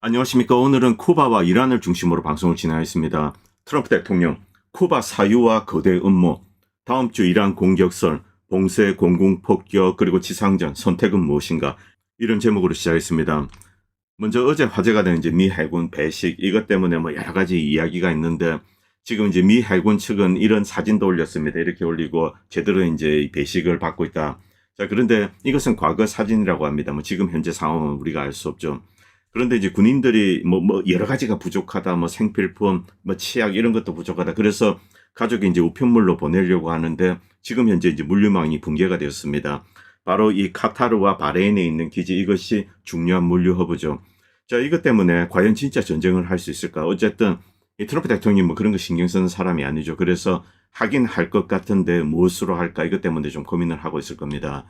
안녕하십니까. 오늘은 쿠바와 이란을 중심으로 방송을 진행하겠습니다. 트럼프 대통령, 쿠바 사유와 거대 음모, 다음 주 이란 공격설, 봉쇄, 공군폭격, 그리고 지상전, 선택은 무엇인가? 이런 제목으로 시작했습니다. 먼저 어제 화제가 된 이제 미 해군 배식, 이것 때문에 뭐 여러 가지 이야기가 있는데, 지금 이제 미 해군 측은 이런 사진도 올렸습니다. 이렇게 올리고, 제대로 이제 배식을 받고 있다. 자, 그런데 이것은 과거 사진이라고 합니다. 뭐 지금 현재 상황은 우리가 알 수 없죠. 그런데 이제 군인들이 뭐 여러 가지가 부족하다, 뭐 생필품, 뭐 치약 이런 것도 부족하다. 그래서 가족이 이제 우편물로 보내려고 하는데 지금 현재 이제 물류망이 붕괴가 되었습니다. 바로 이 카타르와 바레인에 있는 기지, 이것이 중요한 물류 허브죠. 자, 이것 때문에 과연 진짜 전쟁을 할 수 있을까? 어쨌든 이 트럼프 대통령이 뭐 그런 거 신경 쓰는 사람이 아니죠. 그래서 하긴 할 것 같은데 무엇으로 할까? 이것 때문에 좀 고민을 하고 있을 겁니다.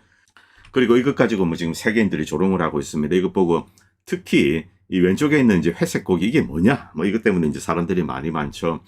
그리고 이것 가지고 뭐 지금 세계인들이 조롱을 하고 있습니다. 이것 보고 특히 이 왼쪽에 있는 이제 회색 고기 이게 뭐냐? 뭐 이것 때문에 이제 사람들이 많이 많죠.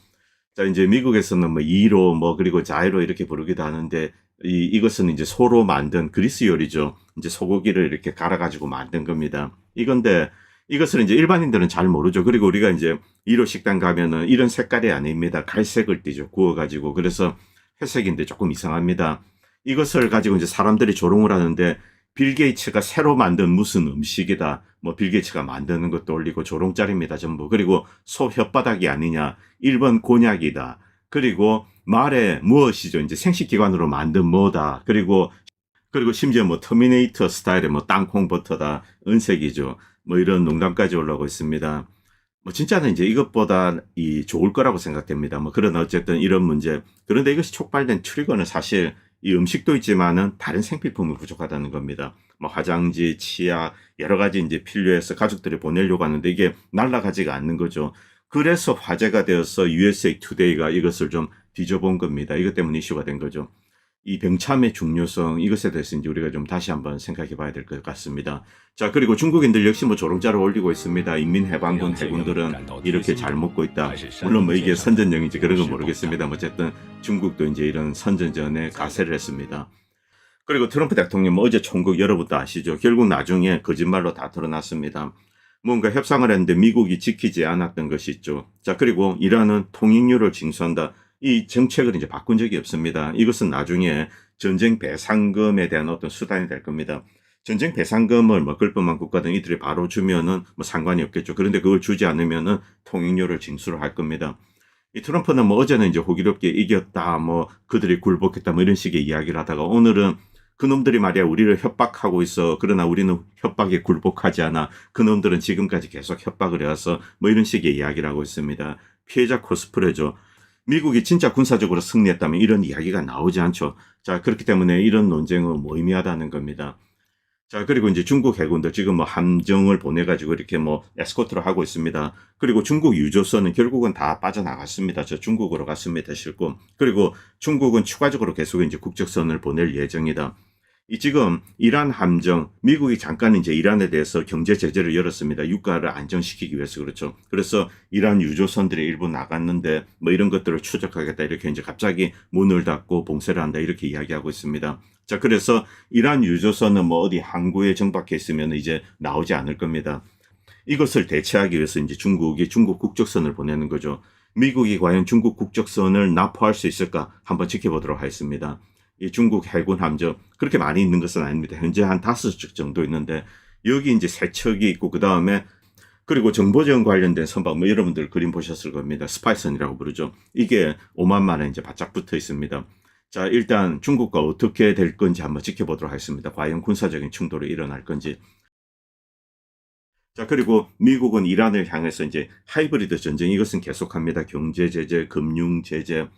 자, 이제 미국에서는 뭐 이로 뭐 그리고 자이로 이렇게 부르기도 하는데 이것은 이제 소로 만든 그리스 요리죠. 이제 소고기를 이렇게 갈아 가지고 만든 겁니다. 이건데 이것을 이제 일반인들은 잘 모르죠. 그리고 우리가 이제 이로 식당 가면은 이런 색깔이 아닙니다. 갈색을 띠죠. 구워 가지고. 그래서 회색인데 조금 이상합니다. 이것을 가지고 이제 사람들이 조롱을 하는데 빌 게이츠가 새로 만든 무슨 음식이다. 뭐 빌 게이츠가 만드는 것도 올리고 조롱짤입니다. 전부. 그리고 소 혓바닥이 아니냐. 1번 곤약이다. 그리고 말에 무엇이죠. 이제 생식기관으로 만든 뭐다. 그리고 심지어 뭐 터미네이터 스타일의 뭐 땅콩 버터다. 은색이죠. 뭐 이런 농담까지 올라오고 있습니다. 뭐 진짜는 이제 이것보다 이 좋을 거라고 생각됩니다. 뭐 그런 어쨌든 이런 문제. 그런데 이것이 촉발된 트리거는 사실 이 음식도 있지만은 다른 생필품이 부족하다는 겁니다. 뭐 화장지, 치약, 여러 가지 이제 필요해서 가족들이 보내려고 하는데 이게 날아가지가 않는 거죠. 그래서 화제가 되어서 USA 투데이가 이것을 좀 뒤져본 겁니다. 이것 때문에 이슈가 된 거죠. 이 병참의 중요성, 이것에 대해서 이제 우리가 좀 다시 한번 생각해 봐야 될 것 같습니다. 자, 그리고 중국인들 역시 뭐 조롱자를 올리고 있습니다. 인민해방군 해군들은 이렇게 잘 먹고 있다. 물론 뭐 이게 선전용인지 그런 건 모르겠습니다. 어쨌든 중국도 이제 이런 선전전에 가세를 했습니다. 그리고 트럼프 대통령 뭐 어제 총국 여러분도 아시죠? 결국 나중에 거짓말로 다 드러났습니다. 뭔가 협상을 했는데 미국이 지키지 않았던 것이 있죠. 자, 그리고 이란은 통행료를 징수한다. 이 정책을 이제 바꾼 적이 없습니다. 이것은 나중에 전쟁 배상금에 대한 어떤 수단이 될 겁니다. 전쟁 배상금을 뭐 걸프만 국가든 이들이 바로 주면은 뭐 상관이 없겠죠. 그런데 그걸 주지 않으면은 통행료를 징수를 할 겁니다. 이 트럼프는 뭐 어제는 이제 호기롭게 이겼다, 뭐 그들이 굴복했다, 뭐 이런 식의 이야기를 하다가 오늘은 그놈들이 말이야 우리를 협박하고 있어. 그러나 우리는 협박에 굴복하지 않아. 그놈들은 지금까지 계속 협박을 해와서 뭐 이런 식의 이야기를 하고 있습니다. 피해자 코스프레죠. 미국이 진짜 군사적으로 승리했다면 이런 이야기가 나오지 않죠. 자, 그렇기 때문에 이런 논쟁은 무의미하다는 겁니다. 자, 그리고 이제 중국 해군도 지금 뭐 함정을 보내가지고 이렇게 뭐 에스코트를 하고 있습니다. 그리고 중국 유조선은 결국은 다 빠져나갔습니다. 저 중국으로 갔습니다. 실고. 그리고 중국은 추가적으로 계속 이제 국적선을 보낼 예정이다. 이 지금 이란 함정, 미국이 잠깐 이제 이란에 대해서 경제 제재를 열었습니다. 유가를 안정시키기 위해서 그렇죠. 그래서 이란 유조선들이 일부 나갔는데 뭐 이런 것들을 추적하겠다 이렇게 이제 갑자기 문을 닫고 봉쇄를 한다 이렇게 이야기하고 있습니다. 자, 그래서 이란 유조선은 뭐 어디 항구에 정박해 있으면 이제 나오지 않을 겁니다. 이것을 대체하기 위해서 이제 중국이 중국 국적선을 보내는 거죠. 미국이 과연 중국 국적선을 납포할 수 있을까 한번 지켜보도록 하겠습니다. 이 중국 해군 함정 그렇게 많이 있는 것은 아닙니다. 현재 한 5척 정도 있는데 여기 이제 3척이 있고 그다음에 그리고 정보전 관련된 선박 뭐 여러분들 그림 보셨을 겁니다. 스파이선이라고 부르죠. 이게 오만만에 이제 바짝 붙어 있습니다. 자, 일단 중국과 어떻게 될 건지 한번 지켜보도록 하겠습니다. 과연 군사적인 충돌이 일어날 건지. 자, 그리고 미국은 이란을 향해서 이제 하이브리드 전쟁 이것은 계속합니다. 경제 제재, 금융 제재.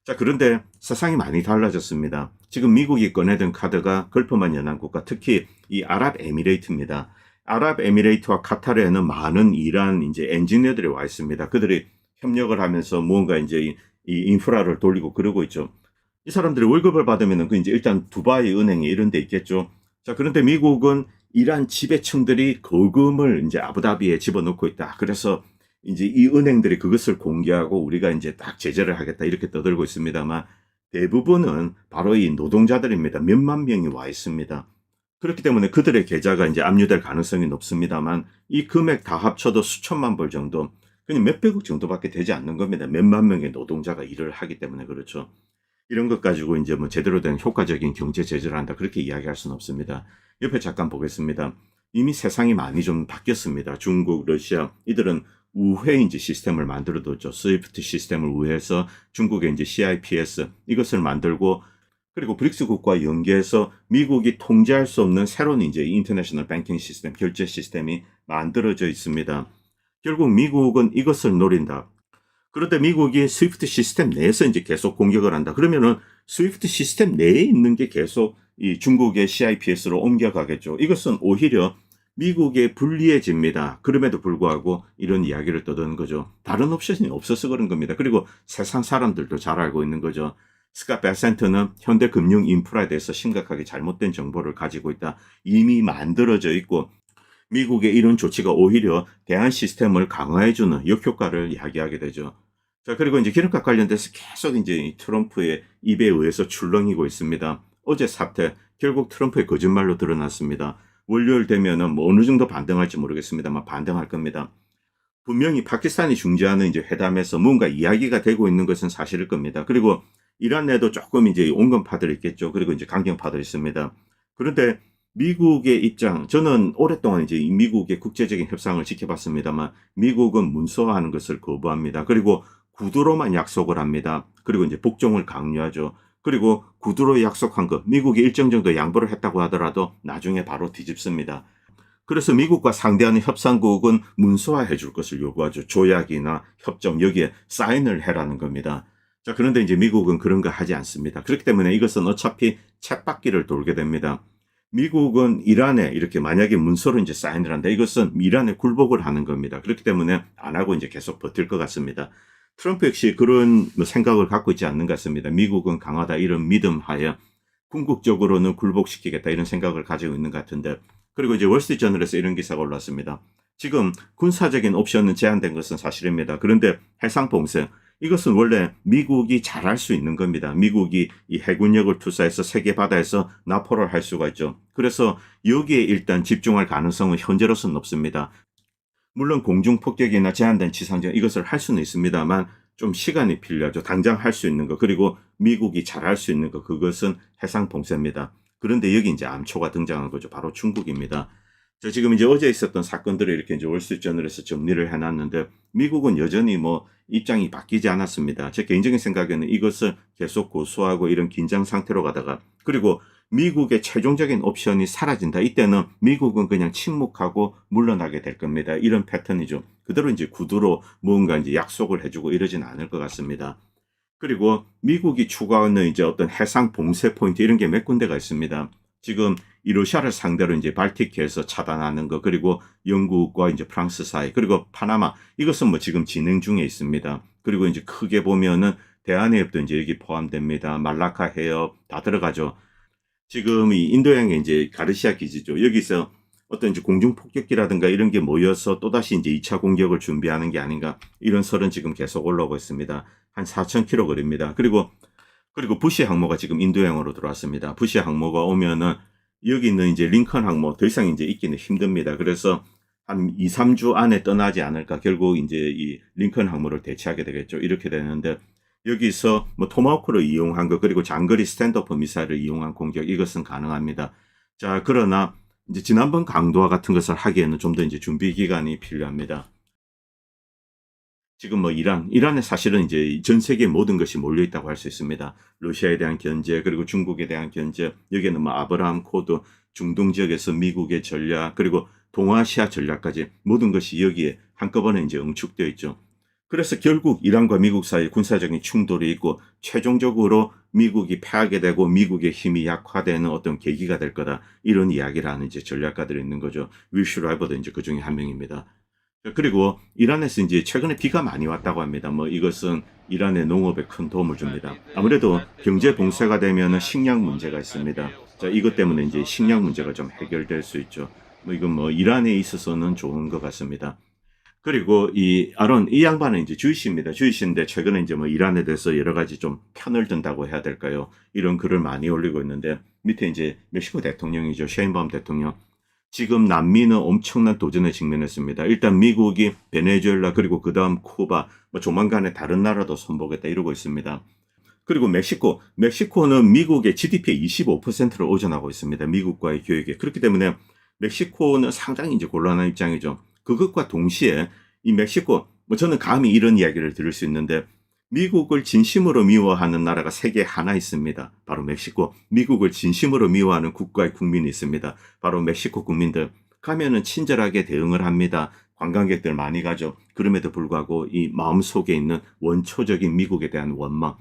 자, 그런데 세상이 많이 달라졌습니다. 지금 미국이 꺼내든 카드가 걸프만 연안국가, 특히 이 아랍에미레이트입니다. 아랍에미레이트와 카타르에는 많은 이란 이제 엔지니어들이 와 있습니다. 그들이 협력을 하면서 무언가 이제 이 인프라를 돌리고 그러고 있죠. 이 사람들이 월급을 받으면은 그 이제 일단 두바이 은행에 이런 데 있겠죠. 자, 그런데 미국은 이란 지배층들이 거금을 이제 아부다비에 집어넣고 있다. 그래서 이제 이 은행들이 그것을 공개하고 우리가 이제 딱 제재를 하겠다 이렇게 떠들고 있습니다만 대부분은 바로 이 노동자들입니다. 몇만 명이 와 있습니다. 그렇기 때문에 그들의 계좌가 이제 압류될 가능성이 높습니다만 이 금액 다 합쳐도 수천만 불 정도, 그냥 몇백억 정도밖에 되지 않는 겁니다. 몇만 명의 노동자가 일을 하기 때문에 그렇죠. 이런 것 가지고 이제 뭐 제대로 된 효과적인 경제 제재를 한다 그렇게 이야기할 수는 없습니다. 옆에 잠깐 보겠습니다. 이미 세상이 많이 좀 바뀌었습니다. 중국, 러시아 이들은 우회 이제 시스템을 만들어뒀죠. 스위프트 시스템을 우회해서 중국의 이제 CIPS 이것을 만들고, 그리고 브릭스 국가와 연계해서 미국이 통제할 수 없는 새로운 이제 인터내셔널 뱅킹 시스템, 결제 시스템이 만들어져 있습니다. 결국 미국은 이것을 노린다. 그런데 미국이 스위프트 시스템 내에서 이제 계속 공격을 한다. 그러면은 스위프트 시스템 내에 있는 게 계속 이 중국의 CIPS로 옮겨가겠죠. 이것은 오히려 미국에 불리해집니다. 그럼에도 불구하고 이런 이야기를 떠드는 거죠. 다른 옵션이 없어서 그런 겁니다. 그리고 세상 사람들도 잘 알고 있는 거죠. 스캇 베센트는 현대 금융 인프라에 대해서 심각하게 잘못된 정보를 가지고 있다. 이미 만들어져 있고 미국의 이런 조치가 오히려 대한 시스템을 강화해주는 역효과를 이야기하게 되죠. 자, 그리고 이제 기름값 관련돼서 계속 이제 트럼프의 입에 의해서 출렁이고 있습니다. 어제 사태, 결국 트럼프의 거짓말로 드러났습니다. 월요일 되면은 뭐 어느 정도 반등할지 모르겠습니다만 반등할 겁니다. 분명히 파키스탄이 중재하는 이제 회담에서 뭔가 이야기가 되고 있는 것은 사실일 겁니다. 그리고 이란 내도 조금 이제 온건파들이 있겠죠. 그리고 이제 강경파들이 있습니다. 그런데 미국의 입장, 저는 오랫동안 이제 미국의 국제적인 협상을 지켜봤습니다만 미국은 문서화하는 것을 거부합니다. 그리고 구두로만 약속을 합니다. 그리고 이제 복종을 강요하죠. 그리고 구두로 약속한 것, 미국이 일정 정도 양보를 했다고 하더라도 나중에 바로 뒤집습니다. 그래서 미국과 상대하는 협상국은 문서화해 줄 것을 요구하죠. 조약이나 협정 여기에 사인을 해라는 겁니다. 자, 그런데 이제 미국은 그런 거 하지 않습니다. 그렇기 때문에 이것은 어차피 쳇바퀴를 돌게 됩니다. 미국은 이란에 이렇게 만약에 문서로 이제 사인을 한다. 이것은 이란에 굴복을 하는 겁니다. 그렇기 때문에 안 하고 이제 계속 버틸 것 같습니다. 트럼프 역시 그런 생각을 갖고 있지 않는 것 같습니다. 미국은 강하다 이런 믿음 하에 궁극적으로는 굴복시키겠다 이런 생각을 가지고 있는 것 같은데, 그리고 이제 월스트리트저널에서 이런 기사가 올랐습니다. 지금 군사적인 옵션은 제한된 것은 사실입니다. 그런데 해상 봉쇄, 이것은 원래 미국이 잘할 수 있는 겁니다. 미국이 이 해군력을 투사해서 세계 바다에서 납포를 할 수가 있죠. 그래서 여기에 일단 집중할 가능성은 현재로서는 없습니다. 물론 공중폭격이나 제한된 지상전 이것을 할 수는 있습니다만 좀 시간이 필요하죠. 당장 할 수 있는 거, 그리고 미국이 잘할 수 있는 거, 그것은 해상 봉쇄입니다. 그런데 여기 이제 암초가 등장한 거죠. 바로 중국입니다. 자, 지금 이제 어제 있었던 사건들을 이렇게 이제 월스트리트저널에서 정리를 해놨는데 미국은 여전히 뭐 입장이 바뀌지 않았습니다. 제 개인적인 생각에는 이것을 계속 고수하고 이런 긴장 상태로 가다가, 그리고 미국의 최종적인 옵션이 사라진다. 이때는 미국은 그냥 침묵하고 물러나게 될 겁니다. 이런 패턴이죠. 그대로 이제 구두로 뭔가 이제 약속을 해주고 이러진 않을 것 같습니다. 그리고 미국이 추구하는 이제 어떤 해상 봉쇄 포인트 이런 게 몇 군데가 있습니다. 지금 이 러시아를 상대로 이제 발틱해서 차단하는 거, 그리고 영국과 이제 프랑스 사이, 그리고 파나마 이것은 뭐 지금 진행 중에 있습니다. 그리고 이제 크게 보면은 대한해협도 이제 여기 포함됩니다. 말라카 해협 다 들어가죠. 지금 이 인도양의 이제 가르시아 기지죠. 여기서 어떤 이제 공중폭격기라든가 이런 게 모여서 또다시 이제 2차 공격을 준비하는 게 아닌가 이런 설은 지금 계속 올라오고 있습니다. 한 4,000km 거리입니다. 그리고 부시 항모가 지금 인도양으로 들어왔습니다. 부시 항모가 오면은 여기 있는 이제 링컨 항모 더 이상 이제 있기는 힘듭니다. 그래서 한 2, 3주 안에 떠나지 않을까. 결국 이제 이 링컨 항모를 대체하게 되겠죠. 이렇게 되는데 여기서 뭐 토마호크를 이용한 거, 그리고 장거리 스탠드오프 미사일을 이용한 공격 이것은 가능합니다. 자, 그러나 이제 지난번 강도와 같은 것을 하기에는 좀 더 이제 준비 기간이 필요합니다. 지금 뭐 이란에 사실은 이제 전 세계 모든 것이 몰려 있다고 할 수 있습니다. 러시아에 대한 견제, 그리고 중국에 대한 견제, 여기에는 뭐 아브라함 코드, 중동 지역에서 미국의 전략, 그리고 동아시아 전략까지 모든 것이 여기에 한꺼번에 이제 응축되어 있죠. 그래서 결국 이란과 미국 사이 군사적인 충돌이 있고 최종적으로 미국이 패하게 되고 미국의 힘이 약화되는 어떤 계기가 될 거다. 이런 이야기를 하는 이제 전략가들이 있는 거죠. 윌슈라이버도 이제 그 중에 한 명입니다. 그리고 이란에서 이제 최근에 비가 많이 왔다고 합니다. 뭐 이것은 이란의 농업에 큰 도움을 줍니다. 아무래도 경제 봉쇄가 되면은 식량 문제가 있습니다. 자, 이것 때문에 이제 식량 문제가 좀 해결될 수 있죠. 뭐 이건 뭐 이란에 있어서는 좋은 것 같습니다. 그리고 이 아론 이 양반은 이제 주이시입니다. 주이시인데 최근에 이제 뭐 이란에 대해서 여러 가지 좀 편을 든다고 해야 될까요? 이런 글을 많이 올리고 있는데 밑에 이제 멕시코 대통령이죠. 셰인바움 대통령. 지금 남미는 엄청난 도전에 직면했습니다. 일단 미국이 베네수엘라 그리고 그다음 쿠바 뭐 조만간에 다른 나라도 선보겠다 이러고 있습니다. 그리고 멕시코는 미국의 GDP의 25%를 의존하고 있습니다. 미국과의 교역에. 그렇기 때문에 멕시코는 상당히 이제 곤란한 입장이죠. 그것과 동시에 이 멕시코, 뭐 저는 감히 이런 이야기를 들을 수 있는데 미국을 진심으로 미워하는 나라가 세계에 하나 있습니다. 바로 멕시코. 미국을 진심으로 미워하는 국가의 국민이 있습니다. 바로 멕시코 국민들. 가면은 친절하게 대응을 합니다. 관광객들 많이 가죠. 그럼에도 불구하고 이 마음속에 있는 원초적인 미국에 대한 원망.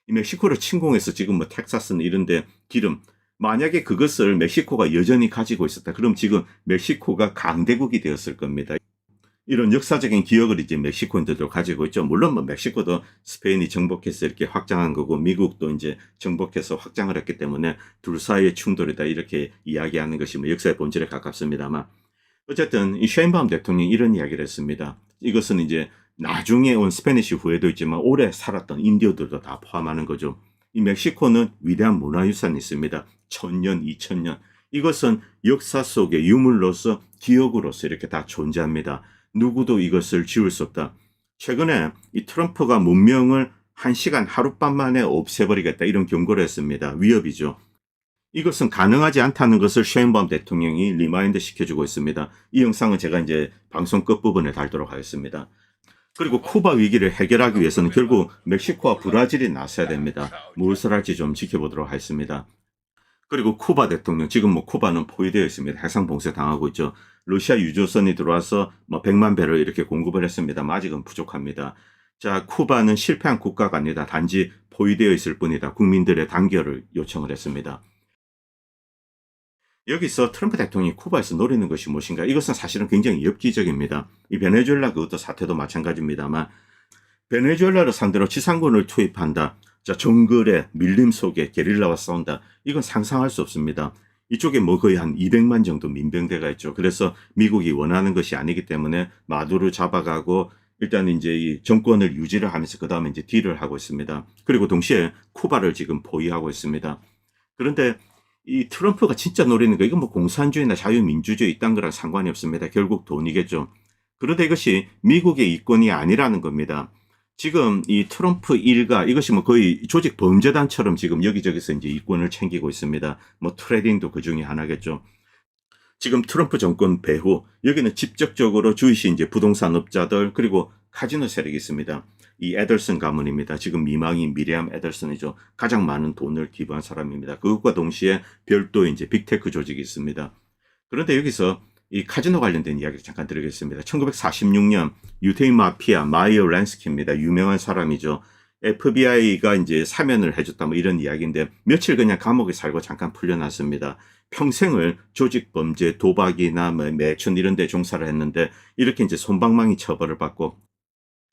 이 멕시코를 침공해서 지금 뭐 텍사스는 이런데 기름 만약에 그것을 멕시코가 여전히 가지고 있었다. 그럼 지금 멕시코가 강대국이 되었을 겁니다. 이런 역사적인 기억을 이제 멕시코인들도 가지고 있죠. 물론 뭐 멕시코도 스페인이 정복해서 이렇게 확장한 거고 미국도 이제 정복해서 확장을 했기 때문에 둘 사이의 충돌이다 이렇게 이야기하는 것이 뭐 역사의 본질에 가깝습니다만 어쨌든 이 셰인바움 대통령이 이런 이야기를 했습니다. 이것은 이제 나중에 온 스페니쉬 후에도 있지만 오래 살았던 인디어들도 다 포함하는 거죠. 이 멕시코는 위대한 문화유산이 있습니다. 1000년, 2000년. 이것은 역사 속의 유물로서 기억으로서 이렇게 다 존재합니다. 누구도 이것을 지울 수 없다. 최근에 이 트럼프가 문명을 1시간 하룻밤 만에 없애버리겠다 이런 경고를 했습니다. 위협이죠. 이것은 가능하지 않다는 것을 셰인바움 대통령이 리마인드 시켜주고 있습니다. 이 영상은 제가 이제 방송 끝부분에 달도록 하겠습니다. 그리고 쿠바 위기를 해결하기 위해서는 결국 멕시코와 브라질이 나서야 됩니다. 무엇을 할지 좀 지켜보도록 하겠습니다. 그리고 쿠바 대통령, 지금 뭐 쿠바는 포위되어 있습니다. 해상 봉쇄 당하고 있죠. 러시아 유조선이 들어와서 뭐 100만 배를 이렇게 공급을 했습니다만 아직은 부족합니다. 자, 쿠바는 실패한 국가가 아니다. 단지 포위되어 있을 뿐이다. 국민들의 단결을 요청을 했습니다. 여기서 트럼프 대통령이 쿠바에서 노리는 것이 무엇인가? 이것은 사실은 굉장히 엽기적입니다. 이 베네수엘라 그것도 사태도 마찬가지입니다만 베네수엘라를 상대로 지상군을 투입한다. 자, 정글의 밀림 속에 게릴라와 싸운다. 이건 상상할 수 없습니다. 이쪽에 뭐 거의 한 200만 정도 민병대가 있죠. 그래서 미국이 원하는 것이 아니기 때문에 마두로 잡아가고 일단 이제 이 정권을 유지를 하면서 그 다음에 이제 딜을 하고 있습니다. 그리고 동시에 쿠바를 지금 포위하고 있습니다. 그런데 이 트럼프가 진짜 노리는 거 이건 뭐 공산주의나 자유민주주의 이딴 거랑 상관이 없습니다. 결국 돈이겠죠. 그런데 이것이 미국의 이권이 아니라는 겁니다. 지금 이 트럼프 일가 이것이 뭐 거의 조직 범죄단처럼 지금 여기저기서 이제 이권을 챙기고 있습니다. 뭐 트레이딩도 그 중에 하나겠죠. 지금 트럼프 정권 배후 여기는 직접적으로 주이시 이제 부동산업자들 그리고 카지노 세력이 있습니다. 이 에덜슨 가문입니다. 지금 미망인 미리암 에덜슨이죠. 가장 많은 돈을 기부한 사람입니다. 그것과 동시에 별도 이제 빅테크 조직이 있습니다. 그런데 여기서 이 카지노 관련된 이야기를 잠깐 드리겠습니다. 1946년 유태인 마피아 마이어 랜스키입니다. 유명한 사람이죠. FBI가 이제 사면을 해줬다 뭐 이런 이야기인데 며칠 그냥 감옥에 살고 잠깐 풀려났습니다. 평생을 조직 범죄, 도박이나 뭐 매춘 이런 데 종사를 했는데 이렇게 이제 솜방망이 처벌을 받고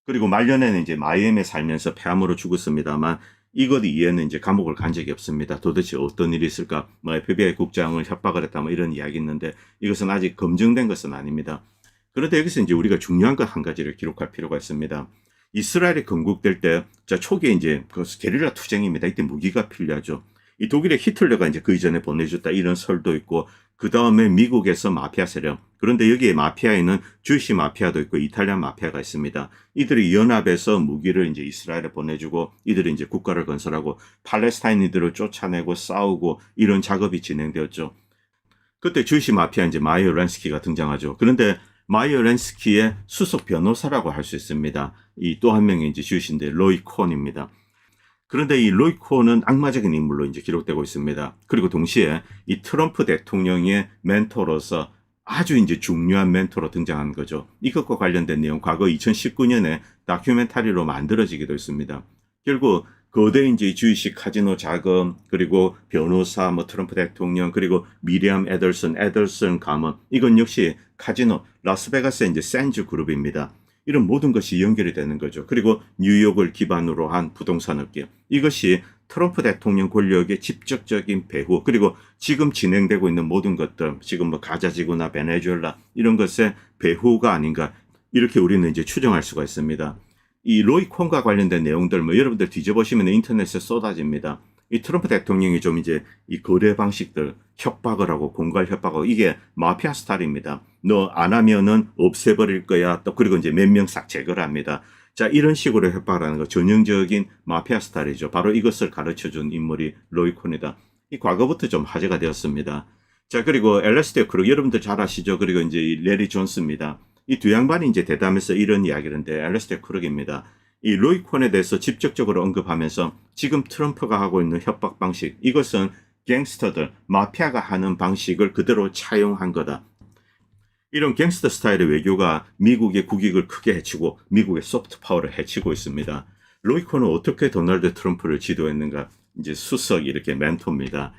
그리고 말년에는 이제 마이애미에 살면서 폐암으로 죽었습니다만 이것 이후에는 이제 감옥을 간 적이 없습니다. 도대체 어떤 일이 있을까? 뭐 FBI 국장을 협박을 했다 뭐 이런 이야기 있는데 이것은 아직 검증된 것은 아닙니다. 그런데 여기서 이제 우리가 중요한 것 한 가지를 기록할 필요가 있습니다. 이스라엘이 건국될 때, 자, 초기에 이제 그 게릴라 투쟁입니다. 이때 무기가 필요하죠. 이 독일의 히틀러가 이제 그 이전에 보내줬다 이런 설도 있고, 그 다음에 미국에서 마피아 세력. 그런데 여기에 마피아에는 주이시 마피아도 있고 이탈리안 마피아가 있습니다. 이들이 연합해서 무기를 이제 이스라엘에 보내주고 이들이 이제 국가를 건설하고 팔레스타인이들을 쫓아내고 싸우고 이런 작업이 진행되었죠. 그때 주이시 마피아 이제 마이어 랜스키가 등장하죠. 그런데 마이어 랜스키의 수석 변호사라고 할 수 있습니다. 이 또 한 명이 이제 주이시인데 로이 콘입니다. 그런데 이 로이 콘은 악마적인 인물로 이제 기록되고 있습니다. 그리고 동시에 이 트럼프 대통령의 멘토로서 아주 이제 중요한 멘토로 등장한 거죠. 이것과 관련된 내용 과거 2019년에 다큐멘터리로 만들어지기도 했습니다. 결국 거대 이제 주이식 카지노 자금 그리고 변호사 뭐 트럼프 대통령 그리고 미리암 에덜슨 가문 이건 역시 카지노 라스베가스의 이제 샌즈 그룹입니다. 이런 모든 것이 연결이 되는 거죠. 그리고 뉴욕을 기반으로 한 부동산 업계. 이것이 트럼프 대통령 권력의 직접적인 배후 그리고 지금 진행되고 있는 모든 것들 지금 뭐 가자지구나 베네수엘라 이런 것의 배후가 아닌가. 이렇게 우리는 이제 추정할 수가 있습니다. 이 로이 콘과 관련된 내용들 뭐 여러분들 뒤져보시면 인터넷에 쏟아집니다. 이 트럼프 대통령이 좀 이제 이 거래 방식들 협박을 하고 공갈 협박하고 이게 마피아 스타일입니다. 너 안 하면은 없애버릴 거야. 또 그리고 이제 몇 명 싹 제거를 합니다. 자, 이런 식으로 협박을 하는 거 전형적인 마피아 스타일이죠. 바로 이것을 가르쳐준 인물이 로이 콘이다. 이 과거부터 좀 화제가 되었습니다. 자, 그리고 엘레스테어 크룩 여러분들 잘 아시죠? 그리고 이제 레리 존스입니다. 이 두 양반이 이제 대담해서 이런 이야기를 했는데 엘레스테어 크룩입니다. 이 로이 콘에 대해서 직접적으로 언급하면서 지금 트럼프가 하고 있는 협박 방식 이것은 갱스터들, 마피아가 하는 방식을 그대로 차용한 거다. 이런 갱스터 스타일의 외교가 미국의 국익을 크게 해치고 미국의 소프트 파워를 해치고 있습니다. 로이 콘은 어떻게 도널드 트럼프를 지도했는가? 이제 수석 이렇게 멘토입니다.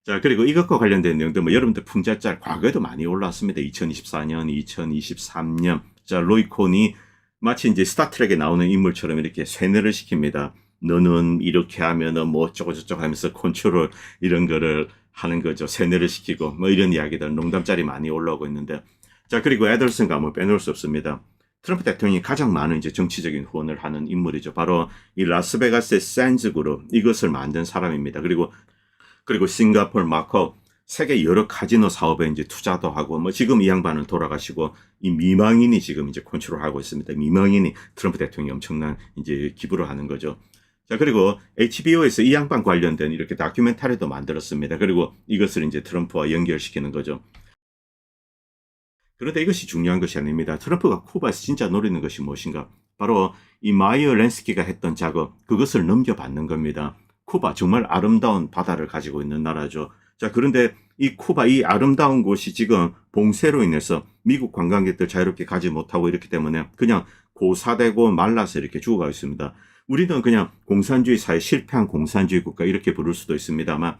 자, 그리고 이것과 관련된 내용들 뭐 여러분들 풍자짤 과거에도 많이 올라왔습니다. 2024년, 2023년. 자, 로이 콘이 마치 이제 스타트랙에 나오는 인물처럼 이렇게 쇠뇌를 시킵니다. 너는 이렇게 하면은 뭐 어쩌고저쩌고 하면서 컨트롤 이런 거를 하는 거죠. 쇠뇌를 시키고 뭐 이런 이야기들 농담짤이 많이 올라오고 있는데 자, 그리고 에덜슨 가문 빼놓을 수 없습니다. 트럼프 대통령이 가장 많은 이제 정치적인 후원을 하는 인물이죠. 바로 이 라스베가스의 샌즈 그룹 이것을 만든 사람입니다. 그리고 싱가포르, 마카오 세계 여러 카지노 사업에 이제 투자도 하고 뭐 지금 이 양반은 돌아가시고 이 미망인이 지금 이제 컨트롤하고 있습니다. 미망인이 트럼프 대통령이 엄청난 이제 기부를 하는 거죠. 자, 그리고 HBO에서 이 양반 관련된 이렇게 다큐멘터리도 만들었습니다. 그리고 이것을 이제 트럼프와 연결시키는 거죠. 그런데 이것이 중요한 것이 아닙니다. 트럼프가 쿠바에서 진짜 노리는 것이 무엇인가? 바로 이 마이어 렌스키가 했던 작업, 그것을 넘겨받는 겁니다. 쿠바 정말 아름다운 바다를 가지고 있는 나라죠. 자, 그런데 이 쿠바 이 아름다운 곳이 지금 봉쇄로 인해서 미국 관광객들 자유롭게 가지 못하고 이렇기 때문에 그냥 고사되고 말라서 이렇게 죽어가고 있습니다. 우리는 그냥 공산주의 사회 실패한 공산주의 국가 이렇게 부를 수도 있습니다만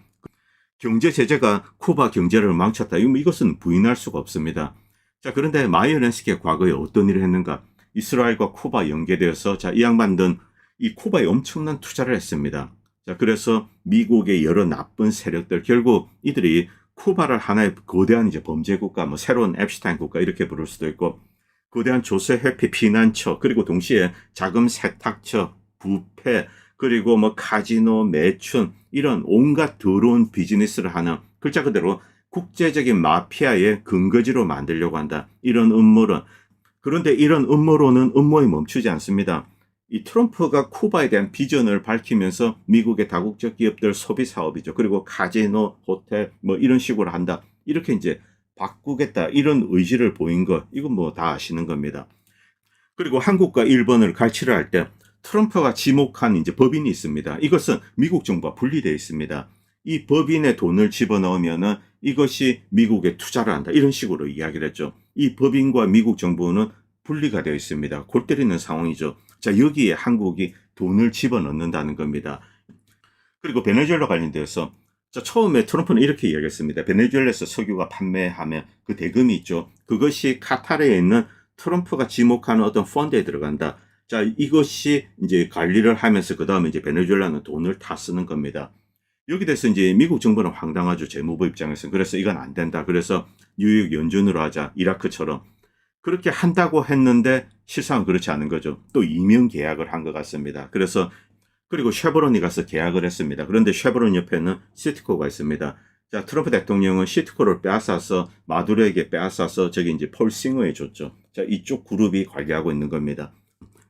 경제 제재가 쿠바 경제를 망쳤다. 이것은 부인할 수가 없습니다. 자, 그런데 마이어 렌스키가 과거에 어떤 일을 했는가? 이스라엘과 쿠바 연계되어서 자, 이 양반들은 이 쿠바에 엄청난 투자를 했습니다. 자, 그래서 미국의 여러 나쁜 세력들 결국 이들이 쿠바를 하나의 거대한 이제 범죄 국가, 뭐 새로운 앱슈타인 국가 이렇게 부를 수도 있고 거대한 조세 회피 피난처 그리고 동시에 자금 세탁처, 부패 그리고 뭐 카지노, 매춘 이런 온갖 더러운 비즈니스를 하는 글자 그대로 국제적인 마피아의 근거지로 만들려고 한다. 이런 음모론. 그런데 이런 음모론은 음모에 멈추지 않습니다. 이 트럼프가 쿠바에 대한 비전을 밝히면서 미국의 다국적 기업들 소비 사업이죠. 그리고 카지노, 호텔 뭐 이런 식으로 한다. 이렇게 이제 바꾸겠다. 이런 의지를 보인 거. 이건 뭐 다 아시는 겁니다. 그리고 한국과 일본을 갈취를 할 때 트럼프가 지목한 이제 법인이 있습니다. 이것은 미국 정부와 분리되어 있습니다. 이 법인의 돈을 집어넣으면은 이것이 미국에 투자를 한다. 이런 식으로 이야기를 했죠. 이 법인과 미국 정부는 분리가 되어 있습니다. 골 때리는 상황이죠. 자, 여기에 한국이 돈을 집어넣는다는 겁니다. 그리고 베네수엘라 관련돼서 자, 처음에 트럼프는 이렇게 이야기했습니다. 베네수엘라에서 석유가 판매하면 그 대금이 있죠. 그것이 카타르에 있는 트럼프가 지목하는 어떤 펀드에 들어간다. 자, 이것이 이제 관리를 하면서 그 다음에 이제 베네수엘라는 돈을 다 쓰는 겁니다. 여기 대해서 이제 미국 정부는 황당하죠. 재무부 입장에서. 그래서 이건 안 된다. 그래서 뉴욕 연준으로 하자. 이라크처럼. 그렇게 한다고 했는데 실상은 그렇지 않은 거죠. 또 이명 계약을 한 것 같습니다. 그리고 쉐보론이 가서 계약을 했습니다. 그런데 쉐보론 옆에는 시트코가 있습니다. 자, 트럼프 대통령은 시트코를 빼앗아서 마두로에게 빼앗아서 저기 이제 폴 싱어에 줬죠. 자, 이쪽 그룹이 관리하고 있는 겁니다.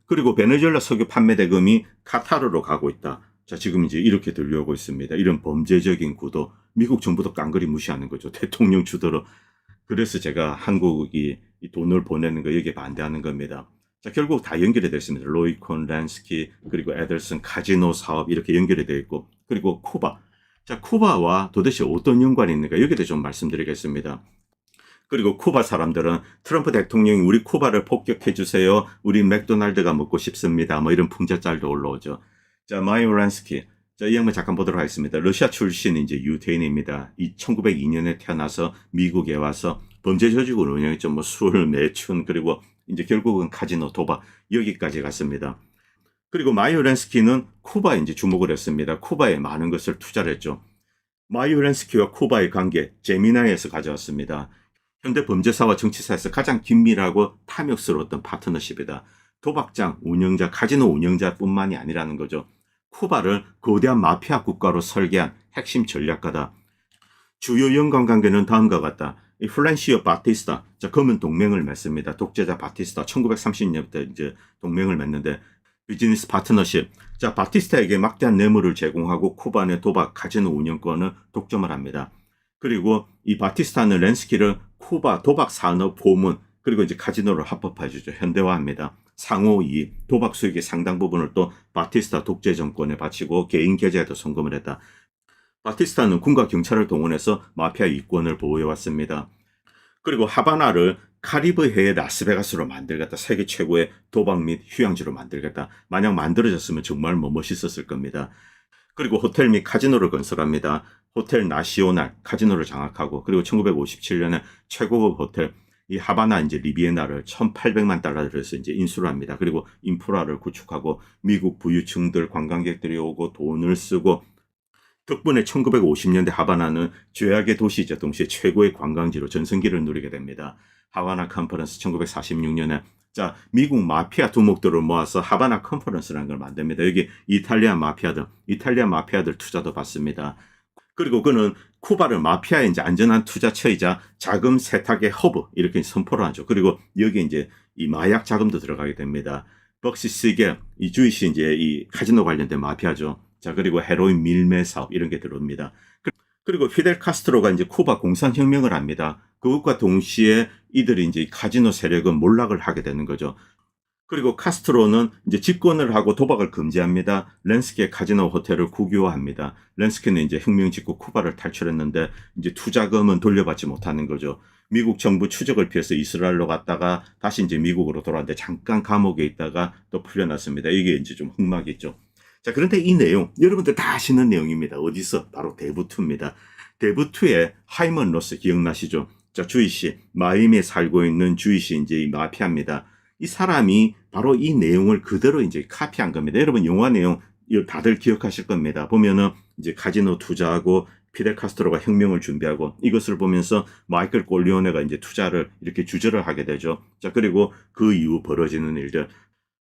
그리고 베네수엘라 석유 판매 대금이 카타르로 가고 있다. 자, 지금 이제 이렇게 들려오고 있습니다. 이런 범죄적인 구도, 미국 정부도 깡그리 무시하는 거죠. 대통령 주도로. 그래서 제가 한국이 이 돈을 보내는 거 여기에 반대하는 겁니다. 자, 결국 다 연결이 됐습니다. 로이 콘, 렌스키, 그리고 에덜슨, 카지노 사업 이렇게 연결이 되어 있고, 그리고 쿠바. 자, 쿠바와 도대체 어떤 연관이 있는가 여기에 대해 좀 말씀드리겠습니다. 그리고 쿠바 사람들은 트럼프 대통령이 우리 쿠바를 폭격해 주세요. 우리 맥도날드가 먹고 싶습니다. 뭐 이런 풍자짤도 올라오죠. 자, 마이어 렌스키. 자, 이 양반 잠깐 보도록 하겠습니다. 러시아 출신 이제 유태인입니다. 1902년에 태어나서 미국에 와서 범죄 조직을 운영했죠. 뭐 술, 매춘, 그리고 이제 결국은 카지노, 도박 여기까지 갔습니다. 그리고 마이어 렌스키는 쿠바에 이제 주목을 했습니다. 쿠바에 많은 것을 투자를 했죠. 마이어 렌스키와 쿠바의 관계 제미나이에서 가져왔습니다. 현대 범죄사와 정치사에서 가장 긴밀하고 탐욕스러웠던 파트너십이다. 도박장 운영자, 카지노 운영자뿐만이 아니라는 거죠. 쿠바를 거대한 마피아 국가로 설계한 핵심 전략가다. 주요 연관관계는 다음과 같다. 이 플란시오 바티스타, 자, 검은 동맹을 맺습니다. 독재자 바티스타, 1930년부터 이제 동맹을 맺는데, 비즈니스 파트너십. 자, 바티스타에게 막대한 뇌물을 제공하고 쿠바 내 도박, 카지노 운영권을 독점을 합니다. 그리고 이 바티스타는 렌스키를 쿠바 도박 산업 고문, 그리고 이제 카지노를 합법화해주죠. 현대화합니다. 상호 이익, 도박 수익의 상당 부분을 또 바티스타 독재 정권에 바치고 개인 계좌에도 송금을 했다. 바티스타는 군과 경찰을 동원해서 마피아 이권을 보호해왔습니다. 그리고 하바나를 카리브해의 라스베가스로 만들겠다. 세계 최고의 도박 및 휴양지로 만들겠다. 만약 만들어졌으면 정말 멋있었을 겁니다. 그리고 호텔 및 카지노를 건설합니다. 호텔 나시오날 카지노를 장악하고, 그리고 1957년에 최고급 호텔 이 하바나 이제 리비에나를 1,800만 달러를 해서 이제 인수를 합니다. 그리고 인프라를 구축하고 미국 부유층들 관광객들이 오고 돈을 쓰고, 덕분에 1950년대 하바나는 죄악의 도시이자 동시에 최고의 관광지로 전성기를 누리게 됩니다. 하바나 컨퍼런스 1946년에 자, 미국 마피아 두목들을 모아서 하바나 컨퍼런스라는 걸 만듭니다. 여기 이탈리아 마피아들 투자도 받습니다. 그리고 그는 쿠바를 마피아의 이제 안전한 투자처이자 자금 세탁의 허브 이렇게 선포를 하죠. 그리고 여기 이제 이 마약 자금도 들어가게 됩니다. 벅시 시겔, 이 주이시 이제 이 카지노 관련된 마피아죠. 자, 그리고 헤로인 밀매 사업 이런 게 들어옵니다. 그리고 피델 카스트로가 이제 쿠바 공산혁명을 합니다. 그것과 동시에 이들이 이제 카지노 세력은 몰락을 하게 되는 거죠. 그리고 카스트로는 이제 집권을 하고 도박을 금지합니다. 렌스키의 카지노 호텔을 국유화합니다. 렌스키는 이제 혁명 직후 쿠바를 탈출했는데 이제 투자금은 돌려받지 못하는 거죠. 미국 정부 추적을 피해서 이스라엘로 갔다가 다시 이제 미국으로 돌아왔는데 잠깐 감옥에 있다가 또 풀려났습니다. 이게 이제 좀 흑막이죠. 자, 그런데 이 내용 여러분들 다 아시는 내용입니다. 어디서? 바로 대부2입니다. 대부2의 하이먼 로스 기억나시죠? 자, 주이씨, 마이애미에 살고 있는 주이씨 이제 이 마피아입니다. 이 사람이 바로 이 내용을 그대로 이제 카피한 겁니다. 여러분 영화 내용 다들 기억하실 겁니다. 보면은 이제 카지노 투자하고 피델 카스트로가 혁명을 준비하고 이것을 보면서 마이클 골리오네가 이제 투자를 이렇게 주저를 하게 되죠. 자, 그리고 그 이후 벌어지는 일들.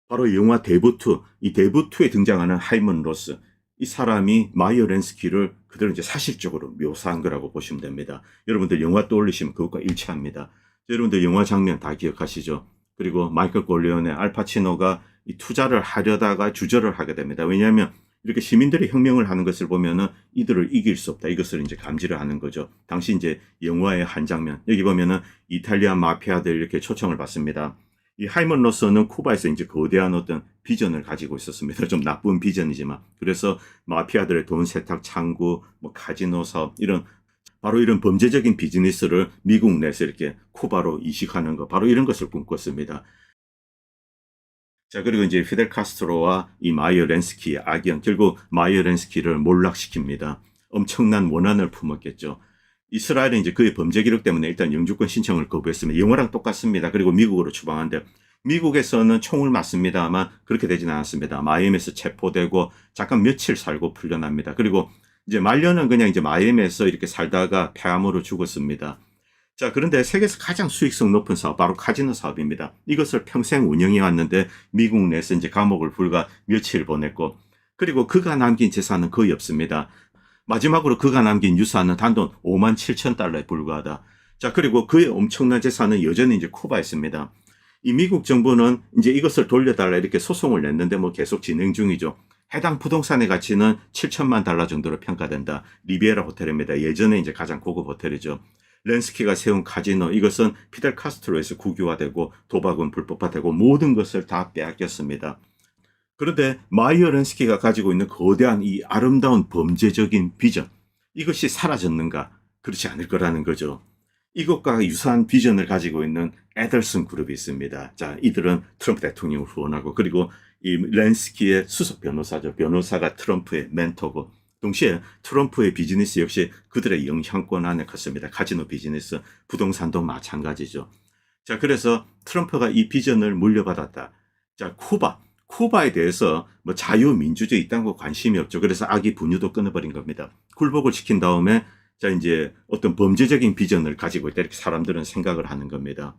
바로 영화 대부2, 이 대부2에 등장하는 하이먼 로스, 이 사람이 마이어 렌스키를 그대로 이제 사실적으로 묘사한 거라고 보시면 됩니다. 여러분들 영화 떠올리시면 그것과 일치합니다. 여러분들 영화 장면 다 기억하시죠? 그리고 마이클 골리오네, 알파치노가 이 투자를 하려다가 주저를 하게 됩니다. 왜냐하면 이렇게 시민들이 혁명을 하는 것을 보면은 이들을 이길 수 없다. 이것을 이제 감지를 하는 거죠. 당시 이제 영화의 한 장면, 여기 보면은 이탈리아 마피아들 이렇게 초청을 받습니다. 이 하이먼 로스는 쿠바에서 이제 거대한 어떤 비전을 가지고 있었습니다. 좀 나쁜 비전이지만. 그래서 마피아들의 돈 세탁 창구, 뭐 카지노 사업, 바로 이런 범죄적인 비즈니스를 미국 내에서 이렇게 쿠바로 이식하는 거, 바로 이런 것을 꿈꿨습니다. 자, 그리고 이제 피델 카스트로와 이 마이어 렌스키의 악연, 결국 마이어 렌스키를 몰락시킵니다. 엄청난 원한을 품었겠죠. 이스라엘은 이제 그의 범죄 기록 때문에 일단 영주권 신청을 거부했습니다. 영화랑 똑같습니다. 그리고 미국으로 추방한데 미국에서는 총을 맞습니다만 그렇게 되지는 않았습니다. 마이애미에서 체포되고 잠깐 며칠 살고 풀려납니다. 그리고 이제 말년은 그냥 이제 마이애미에서 이렇게 살다가 폐암으로 죽었습니다. 자, 그런데 세계에서 가장 수익성 높은 사업, 바로 카지노 사업입니다. 이것을 평생 운영해 왔는데 미국 내에서 이제 감옥을 불과 며칠 보냈고, 그리고 그가 남긴 재산은 거의 없습니다. 마지막으로 그가 남긴 유산은 단돈 5만 7천 달러에 불과하다. 자, 그리고 그의 엄청난 재산은 여전히 이제 쿠바에 있습니다. 이 미국 정부는 이제 이것을 돌려달라 이렇게 소송을 냈는데 뭐 계속 진행 중이죠. 해당 부동산의 가치는 7천만 달러 정도로 평가된다. 리비에라 호텔입니다. 예전에 이제 가장 고급 호텔이죠. 렌스키가 세운 카지노, 이것은 피델 카스트로에서 국유화되고 도박은 불법화되고 모든 것을 다 빼앗겼습니다. 그런데 마이어 렌스키가 가지고 있는 거대한 이 아름다운 범죄적인 비전, 이것이 사라졌는가? 그렇지 않을 거라는 거죠. 이것과 유사한 비전을 가지고 있는 애덜슨 그룹이 있습니다. 자, 이들은 트럼프 대통령을 후원하고, 그리고 이 렌스키의 수석 변호사죠. 변호사가 트럼프의 멘토고, 동시에 트럼프의 비즈니스 역시 그들의 영향권 안에 컸습니다. 카지노 비즈니스, 부동산도 마찬가지죠. 자, 그래서 트럼프가 이 비전을 물려받았다. 자, 쿠바에 대해서 뭐 자유민주주의 이딴 거 관심이 없죠. 그래서 아기 분유도 끊어버린 겁니다. 굴복을 시킨 다음에 자, 이제 어떤 범죄적인 비전을 가지고 있다. 이렇게 사람들은 생각을 하는 겁니다.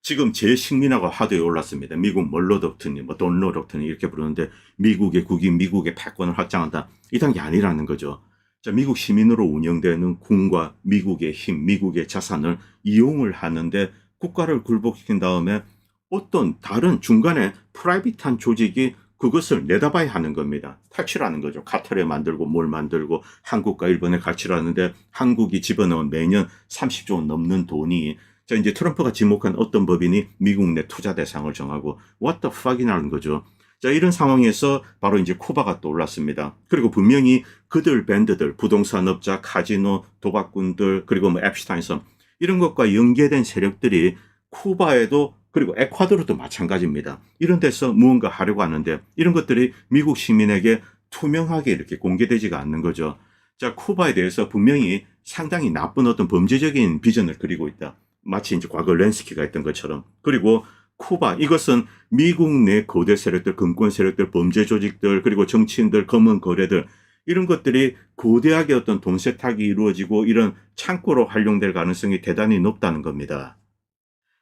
지금 제식민화가 화두에 올랐습니다. 미국 멀로 덕트니, 뭐 돈로 덕트니 이렇게 부르는데 미국의 국익, 미국의 패권을 확장한다. 이 단계 아니라는 거죠. 자, 미국 시민으로 운영되는 군과 미국의 힘, 미국의 자산을 이용을 하는데 국가를 굴복시킨 다음에 어떤 다른 중간에 프라이빗한 조직이 그것을 내다봐야 하는 겁니다. 탈취라는 거죠. 카텔에 만들고 뭘 만들고 한국과 일본에 갈취하는데 한국이 집어넣은 매년 30조 원 넘는 돈이 자, 이제 트럼프가 지목한 어떤 법인이 미국 내 투자 대상을 정하고 what the fuck이라는 거죠. 자, 이런 상황에서 바로 이제 쿠바가 또 올랐습니다. 그리고 분명히 그들 밴드들, 부동산업자, 카지노, 도박꾼들, 그리고 뭐 앱슈타인섬 이런 것과 연계된 세력들이 쿠바에도 그리고 에콰도르도 마찬가지입니다. 이런 데서 무언가 하려고 하는데 이런 것들이 미국 시민에게 투명하게 이렇게 공개되지가 않는 거죠. 자, 쿠바에 대해서 분명히 상당히 나쁜 어떤 범죄적인 비전을 그리고 있다. 마치 이제 과거 렌스키가 했던 것처럼. 그리고 쿠바, 이것은 미국 내 거대 세력들, 금권 세력들, 범죄 조직들, 그리고 정치인들, 검은 거래들, 이런 것들이 거대하게 어떤 돈 세탁이 이루어지고 이런 창고로 활용될 가능성이 대단히 높다는 겁니다.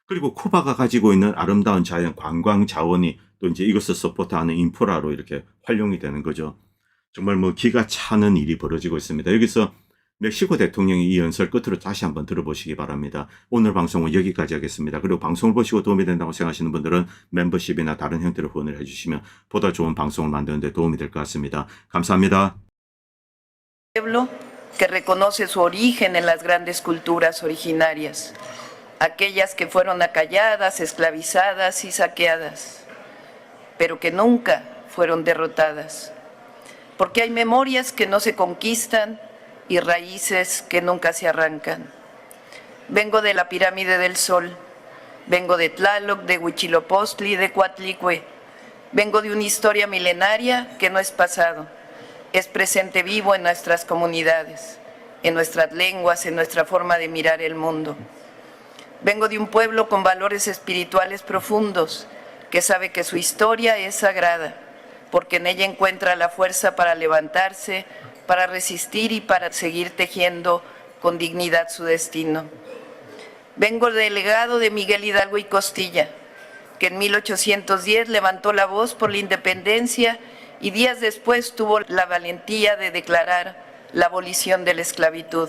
그리고 쿠바가 가지고 있는 아름다운 자연, 관광 자원이 또 이제 이것을 서포트하는 인프라로 이렇게 활용이 되는 거죠. 정말 뭐 기가 차는 일이 벌어지고 있습니다. 여기서 멕시코 대통령이 이 연설 끝으로 다시 한번 들어보시기 바랍니다. 오늘 방송은 여기까지 하겠습니다. 그리고 방송을 보시고 도움이 된다고 생각하시는 분들은 멤버십이나 다른 형태로 후원을 해주시면 보다 좋은 방송을 만드는 데 도움이 될 것 같습니다. 감사합니다. Pueblo que reconoce su origen en las grandes culturas originarias, aquellas que fueron acalladas, esclavizadas y saqueadas, pero que nunca fueron derrotadas, porque hay memorias que no se conquistan y raíces que nunca se arrancan. Vengo de la pirámide del Sol, vengo de Tlaloc, de Huitzilopochtli, de Coatlicue, vengo de una historia milenaria que no es pasado, es presente vivo en nuestras comunidades, en nuestras lenguas, en nuestra forma de mirar el mundo. Vengo de un pueblo con valores espirituales profundos, que sabe que su historia es sagrada, porque en ella encuentra la fuerza para levantarse, para resistir y para seguir tejiendo con dignidad su destino. Vengo del legado de Miguel Hidalgo y Costilla, que en 1810 levantó la voz por la independencia y días después tuvo la valentía de declarar la abolición de la esclavitud.